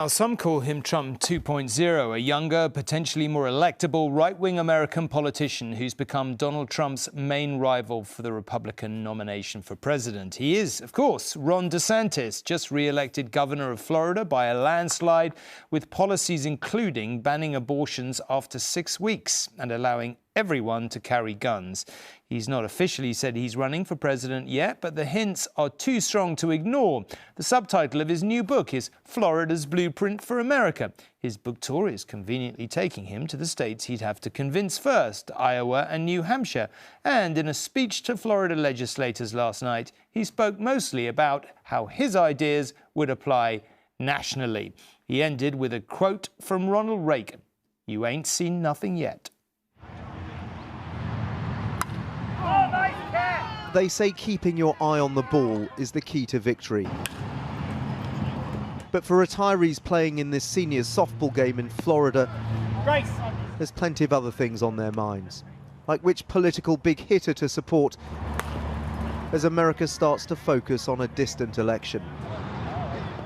Now, some call him Trump 2.0, a younger, potentially more electable right-wing American politician who's become Donald Trump's main rival for the Republican nomination for president. He is, of course, Ron DeSantis, just re-elected governor of Florida by a landslide, with policies including banning abortions after 6 weeks and allowing everyone to carry guns. He's not officially said he's running for president yet, but the hints are too strong to ignore. The subtitle of his new book is Florida's Blueprint for America. His book tour is conveniently taking him to the states he'd have to convince first, Iowa and New Hampshire. And in a speech to Florida legislators last night, he spoke mostly about how his ideas would apply nationally. He ended with a quote from Ronald Reagan: "You ain't seen nothing yet." They say keeping your eye on the ball is the key to victory. But for retirees playing in this senior softball game in Florida, there's plenty of other things on their minds, like which political big hitter to support as America starts to focus on a distant election.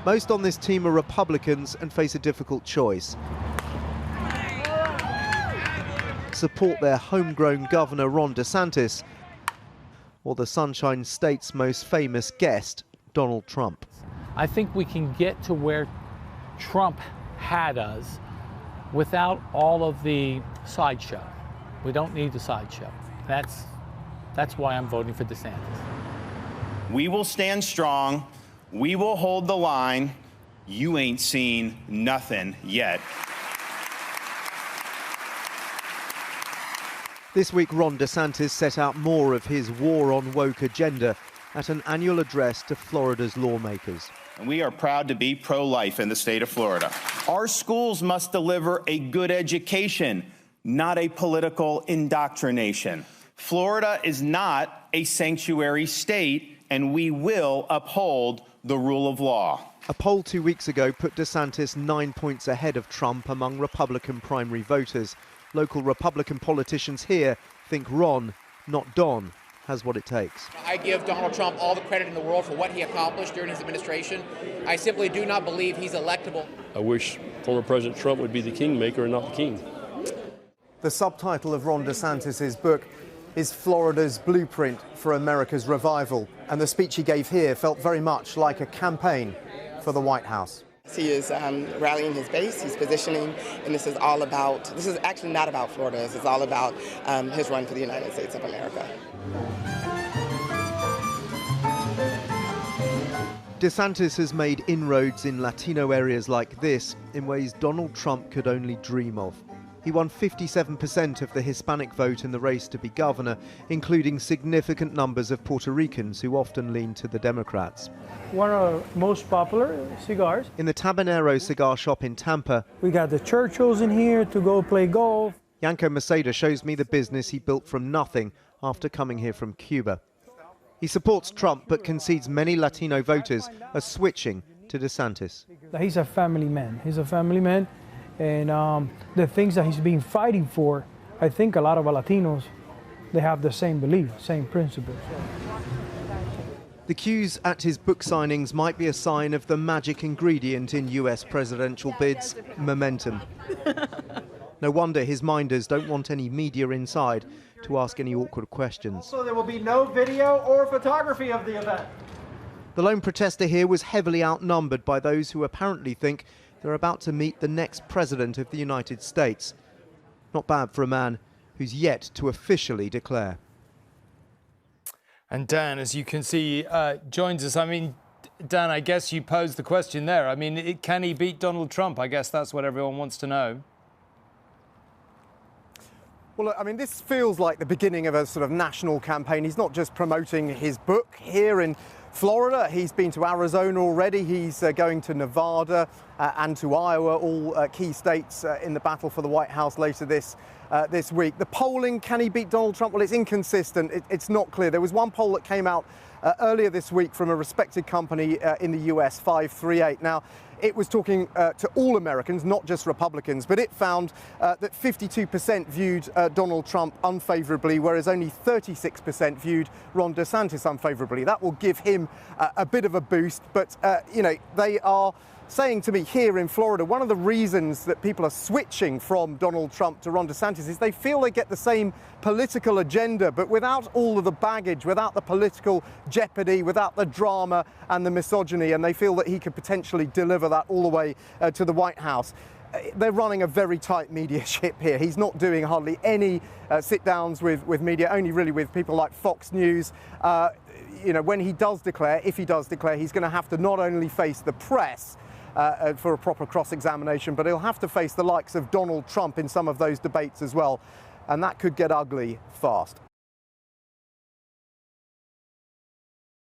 Most on this team are Republicans and face a difficult choice. Support their homegrown governor, Ron DeSantis, or the Sunshine State's most famous guest, Donald Trump. I think we can get to where Trump had us without all of the sideshow. We don't need the sideshow. That's why I'm voting for DeSantis. We will stand strong. We will hold the line. You ain't seen nothing yet. This week, Ron DeSantis set out more of his war on woke agenda at an annual address to Florida's lawmakers. And we are proud to be pro-life in the state of Florida. Our schools must deliver a good education, not a political indoctrination. Florida is not a sanctuary state, and we will uphold the rule of law. A poll 2 weeks ago put DeSantis 9 points ahead of Trump among Republican primary voters. Local Republican politicians here think Ron, not Don, has what it takes. I give Donald Trump all the credit in the world for what he accomplished during his administration. I simply do not believe he's electable. I wish former President Trump would be the kingmaker and not the king. The subtitle of Ron DeSantis' book is Florida's Blueprint for America's Revival, and the speech he gave here felt very much like a campaign for the White House. He is rallying his base, he's positioning, and this is actually not about Florida, this is all about his run for the United States of America. DeSantis has made inroads in Latino areas like this in ways Donald Trump could only dream of. He won 57% of the Hispanic vote in the race to be governor, including significant numbers of Puerto Ricans who often lean to the Democrats. One of the most popular cigars. In the Tabanero cigar shop in Tampa, we got the Churchills in here to go play golf. Yanko Maceda shows me the business he built from nothing after coming here from Cuba. He supports Trump but concedes many Latino voters are switching to DeSantis. He's a family man. He's a family man. And the things that he's been fighting for, I think a lot of Latinos, they have the same belief, same principles. The queues at his book signings might be a sign of the magic ingredient in US presidential bids, momentum. No wonder his minders don't want any media inside to ask any awkward questions. So there will be no video or photography of the event. The lone protester here was heavily outnumbered by those who apparently think they're about to meet the next president of the United States. Not bad for a man who's yet to officially declare. And Dan, as you can see, joins us. I mean, Dan, I guess you posed the question there. I mean, can he beat Donald Trump? I guess that's what everyone wants to know. Well, I mean, this feels like the beginning of a sort of national campaign. He's not just promoting his book here in Florida. He's been to Arizona already. He's going to Nevada and to Iowa, all key states in the battle for the White House later this week. The polling, can he beat Donald Trump? Well, it's inconsistent. It's not clear. There was one poll that came out earlier this week from a respected company in the US, 538. Now, it was talking to all Americans, not just Republicans, but it found that 52% viewed Donald Trump unfavorably, whereas only 36% viewed Ron DeSantis unfavorably. That will give him a bit of a boost, but, you know, they are saying to me here in Florida, one of the reasons that people are switching from Donald Trump to Ron DeSantis is they feel they get the same political agenda, but without all of the baggage, without the political jeopardy, without the drama and the misogyny, and they feel that he could potentially deliver that all the way to the White House. They're running a very tight media ship here. He's not doing hardly any sit-downs with media, only really with people like Fox News. You know, when he does declare, if he does declare, he's going to have to not only face the press for a proper cross-examination, but he'll have to face the likes of Donald Trump in some of those debates as well. And that could get ugly fast.